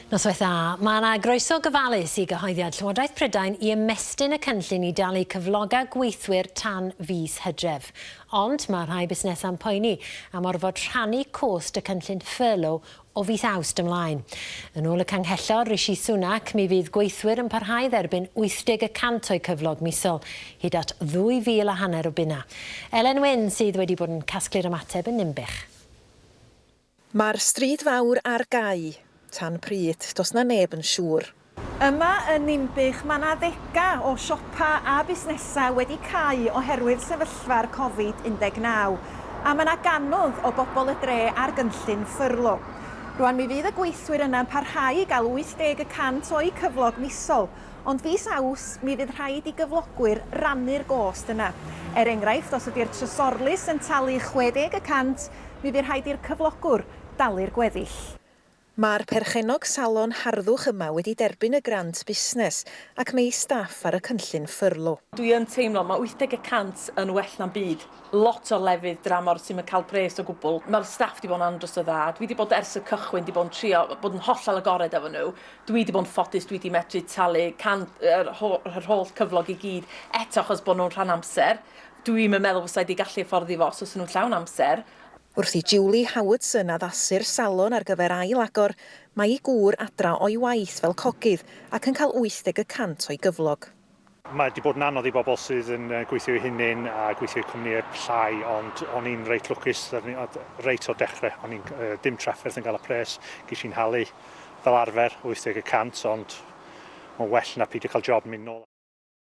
Noswaith dda, mae yna groeso gofalus I gyhoeddiad Lywodraeth Prydain I ymestyn y cynllun I dalu cyflogau gweithwyr tan fis Hydref. Ond mae rhai busnesau'n poeni am orfod rhannu cost y cynllun furlough o fis Awst ymlaen. Yn ôl y canghellor Rishi Sunak, mi fydd gweithwyr yn parhau dderbyn 80% o'i cyflog misol, hyd at 2,500 o bunna. Elen sydd wedi bod yn casglu'r ymateb yn Dinbych. Mae'r stryd fawr ar gau. Tan pryd, does na neb yn siŵr. Yma yn Dinbych mae yna ddegau o siopa a busnesau wedi cau oherwydd sefyllfa'r Covid-19. A mae yna ganodd o bobl y dre ar gynllun furlough. Rwan mi fydd y gweithwyr yna'n parhau I gael 80% o'i cyflog misol, ond fis Awst mi fydd rhaid I gyflogwyr rannu'r gost yna. Enghraifft, os ydy'r trysorlus yn talu 60%, mi fydd rhaid i'r cyflogwr dalu'r gweddill. Mae'r perchenog salon harddwch yma wedi derbyn y grant busnes ac mae staff ar y cynllun furlough. Dwi yn teimlo mae 80% yn well na'n byd. Lot o lefydd dramor sy'n cael pres o gwbl. Mae'r staff wedi bod yn andros o dda. Dwi wedi bod ers y cychwyn, wedi bod yn trio, bod yn hollol agored efo nhw. Dwi wedi bod yn ffodus, dwi wedi medru talu yr holl cyflog I gyd. Eto achos bod nhw'n rhan amser. Dwi'n meddwl fysa wedi gallu fforddi fo os nhw'n llawn amser. Wrth I Julie Howardson addasu'r salon ar gyfer ail agor, mae I gŵr adra o'i waith fel cogydd ac yn cael 80% o'i gyflog. Mae wedi bod yn anodd I bobl sydd yn gweithio I hunain a gweithio I cwmnïau llai, ond o'n i'n reit lwcus, reit o dechrau. O'n i'n dim trafferth yn cael y pres, ges i'n halu fel arfer 80%, ond mae'n well na peidio cael job yn mynd nôl.